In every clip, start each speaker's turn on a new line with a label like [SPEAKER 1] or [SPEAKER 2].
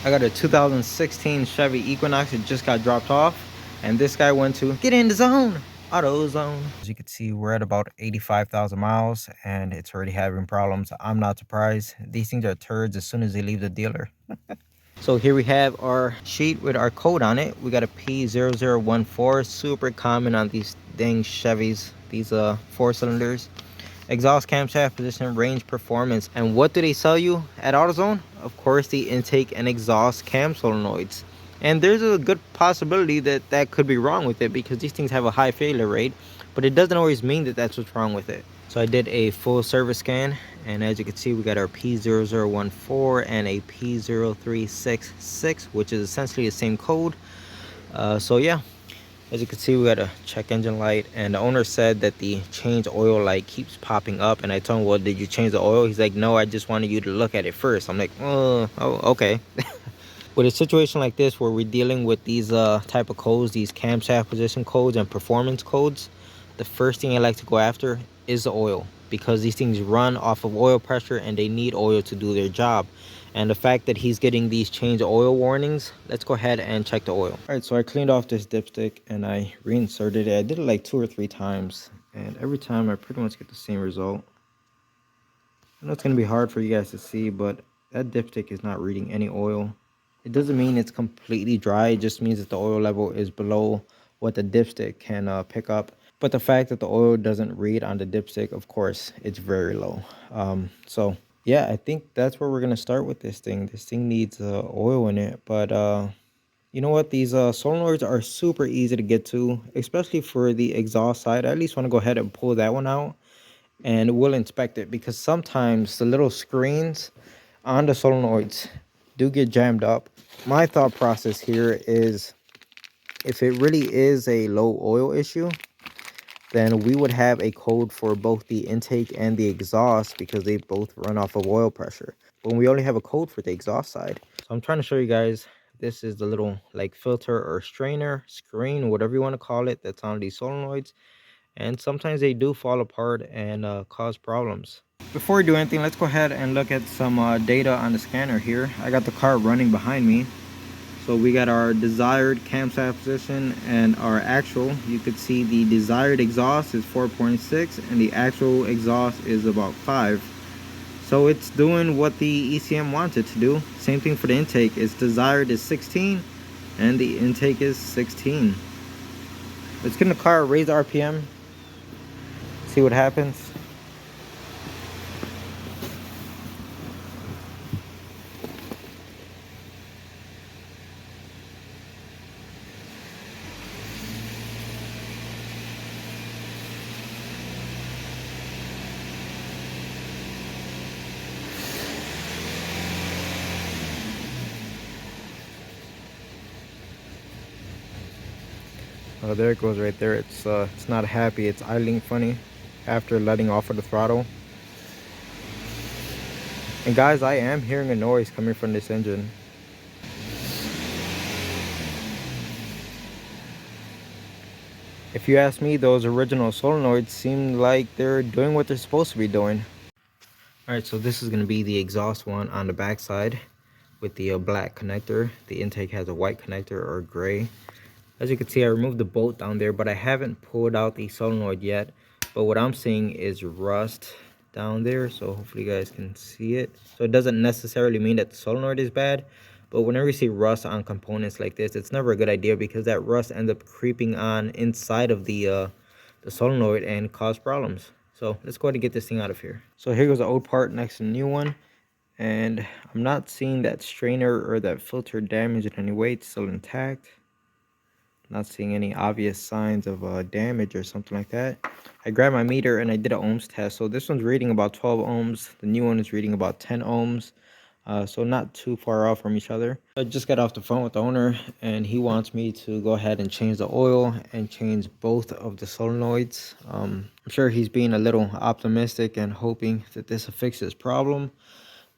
[SPEAKER 1] I got a 2016 Chevy Equinox. It just got dropped off, and this guy went to get in the zone, auto zone. As you can see, we're at about 85,000 miles, and it's already having problems. I'm not surprised. These things are turds as soon as they leave the dealer. So here we have our sheet with our code on it. We got a P0014, super common on these dang Chevys, these 4 cylinders. Exhaust camshaft position, range, performance. And what do they sell you at AutoZone? Of course, the intake and exhaust cam solenoids. And there's a good possibility that that could be wrong with it, because these things have a high failure rate, but it doesn't always mean that that's what's wrong with it. So I did a full service scan, and as you can see, we got our P0014 and a P0366, which is essentially the same code. So yeah, as you can see, we got a check engine light, and the owner said that the change oil light keeps popping up. And I told him, well, did you change the oil? He's like, no, I just wanted you to look at it first. I'm like, oh, okay. With a situation like this where we're dealing with these type of codes, these camshaft position codes and performance codes, the first thing I like to go after is the oil, because these things run off of oil pressure and they need oil to do their job. And the fact that he's getting these change oil warnings, let's go ahead and check the oil. All right, so I cleaned off this dipstick and I reinserted it. I did it like 2 or 3 times, and every time I pretty much get the same result. I know it's going to be hard for you guys to see, but that dipstick is not reading any oil. It doesn't mean it's completely dry. It just means that the oil level is below what the dipstick can pick up. But the fact that the oil doesn't read on the dipstick, of course, it's very low. So yeah, I think that's where we're going to start with this thing. This thing needs oil in it. But you know what? These solenoids are super easy to get to, especially for the exhaust side. I at least want to go ahead and pull that one out, and we'll inspect it, because sometimes the little screens on the solenoids do get jammed up. My thought process here is, if it really is a low oil issue, then we would have a code for both the intake and the exhaust, because they both run off of oil pressure. But we only have a code for the exhaust side. So I'm trying to show you guys, this is the little like filter or strainer, screen, whatever you want to call it, that's on these solenoids. And sometimes they do fall apart and cause problems. Before we do anything, let's go ahead and look at some data on the scanner here. I got the car running behind me. So we got our desired camshaft position and our actual. You could see the desired exhaust is 4.6 and the actual exhaust is about 5. So it's doing what the ECM wants it to do. Same thing for the intake. Its desired is 16 and the intake is 16. Let's get in the car, raise the RPM, see what happens. Oh, there it goes right there. It's not happy. It's idling funny after letting off of the throttle. And guys, I am hearing a noise coming from this engine. If you ask me, those original solenoids seem like they're doing what they're supposed to be doing. All right, so this is going to be the exhaust one on the back side with the black connector. The intake has a white connector or gray. As you can see, I removed the bolt down there, but I haven't pulled out the solenoid yet. But what I'm seeing is rust down there, so hopefully you guys can see it. So it doesn't necessarily mean that the solenoid is bad, but whenever you see rust on components like this, it's never a good idea, because that rust ends up creeping on inside of the solenoid and cause problems. So let's go ahead and get this thing out of here. So here goes the old part next to the new one. And I'm not seeing that strainer or that filter damage in any way. It's still intact. Not seeing any obvious signs of damage or something like that. I grabbed my meter and I did an ohms test. So this one's reading about 12 ohms. The new one is reading about 10 ohms. So not too far off from each other. I just got off the phone with the owner, and he wants me to go ahead and change the oil and change both of the solenoids. I'm sure he's being a little optimistic and hoping that this will fix his problem.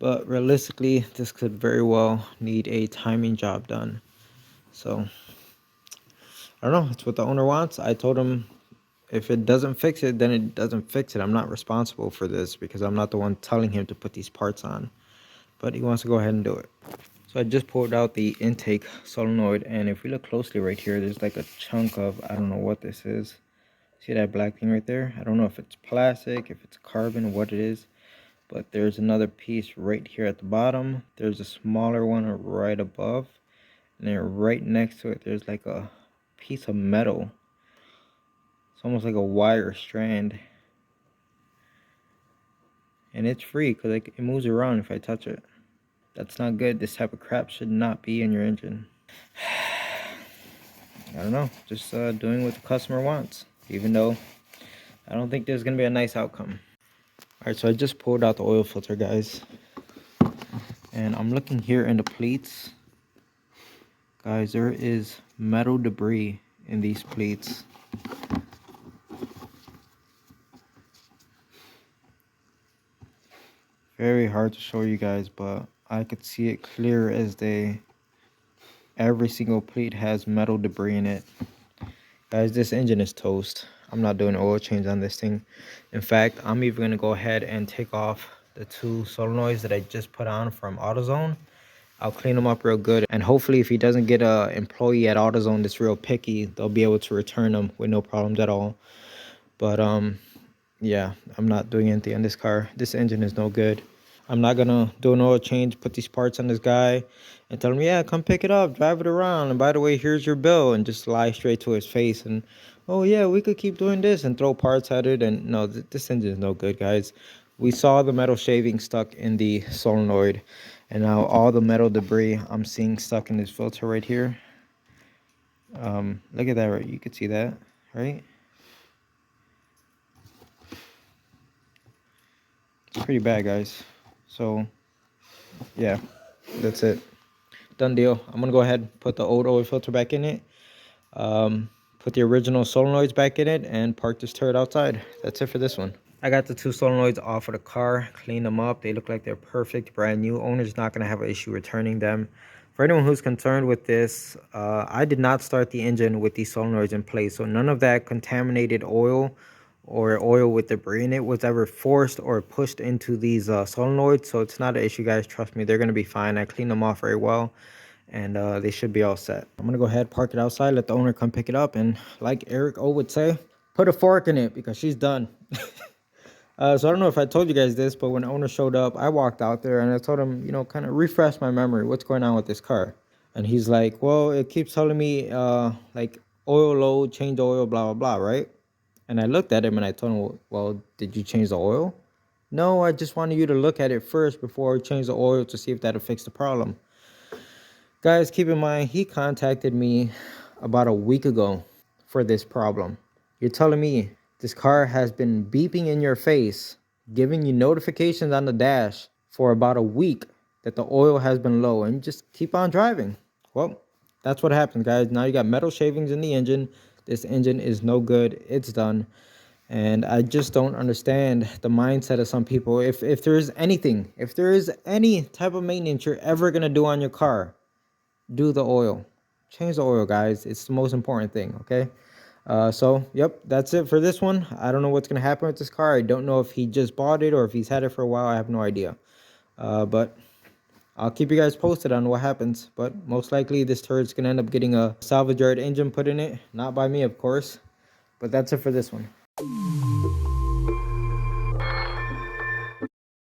[SPEAKER 1] But realistically, this could very well need a timing job done. So I don't know, it's what the owner wants. I told him If it doesn't fix it, then it doesn't fix it. I'm not responsible for this because I'm not the one telling him to put these parts on. But he wants to go ahead and do it. So I just pulled out the intake solenoid, and if we look closely right here, there's like a chunk of, I don't know what this is. See that black thing right there? I don't know if it's plastic, if it's carbon, what it is. But there's another piece right here at the bottom. There's a smaller one right above. And then right next to it, there's like a piece of metal. It's almost like a wire strand. And it's free because it moves around if I touch it. That's not good. This type of crap should not be in your engine. I don't know. Just doing what the customer wants. Even though I don't think there's going to be a nice outcome. Alright, so I just pulled out the oil filter, guys. And I'm looking here in the pleats. Guys, there is metal debris in these pleats. Very hard to show you guys, but I could see it clear as day. Every single pleat has metal debris in it. Guys, this engine is toast. I'm not doing oil change on this thing. In fact, I'm even going to go ahead and take off the 2 solenoids that I just put on from AutoZone. I'll clean them up real good, and hopefully if he doesn't get a employee at AutoZone that's real picky, they'll be able to return them with no problems at all. But yeah, I'm not doing anything on this car. This engine is no good. I'm not gonna do an oil change, put these parts on this guy and tell him, yeah, come pick it up, drive it around, and by the way, here's your bill, and just lie straight to his face and, oh yeah, we could keep doing this, and throw parts at it. And no, this engine is no good, guys. We saw the metal shaving stuck in the solenoid, and now all the metal debris I'm seeing stuck in this filter right here. Look at that, right? You could see that, right? It's pretty bad, guys. So yeah, that's it. Done deal. I'm gonna go ahead and put the old oil filter back in it, put the original solenoids back in it, and park this turret outside. That's it for this one. I got the 2 solenoids off of the car, cleaned them up. They look like they're perfect, brand new. Owner's not gonna have an issue returning them. For anyone who's concerned with this, I did not start the engine with these solenoids in place, so none of that contaminated oil or oil with debris in it was ever forced or pushed into these solenoids. So it's not an issue, guys. Trust me, they're going to be fine. I cleaned them off very well, and they should be all set. I'm going to go ahead, park it outside, let the owner come pick it up, and like Eric O would say, put a fork in it because she's done. So I don't know if I told you guys this, but when the owner showed up, I walked out there and I told him, you know, kind of refresh my memory. What's going on with this car? And he's like, well, it keeps telling me like oil load, change oil, blah, blah, blah, right? And I looked at him and I told him, well, did you change the oil? No, I just wanted you to look at it first before I change the oil to see if that'll fix the problem. Guys, keep in mind, he contacted me about a week ago for this problem. You're telling me this car has been beeping in your face, giving you notifications on the dash for about a week that the oil has been low, and you just keep on driving. Well, that's what happens, guys. Now you got metal shavings in the engine. This engine is no good. It's done. And I just don't understand the mindset of some people. If there is anything, if there is any type of maintenance you're ever going to do on your car, do the oil. Change the oil, guys. It's the most important thing, okay? So, yep, that's it for this one. I don't know what's going to happen with this car. I don't know if he just bought it or if he's had it for a while. I have no idea. But I'll keep you guys posted on what happens. But most likely this turret's going to end up getting a salvage yard engine put in it. Not by me, of course. But that's it for this one.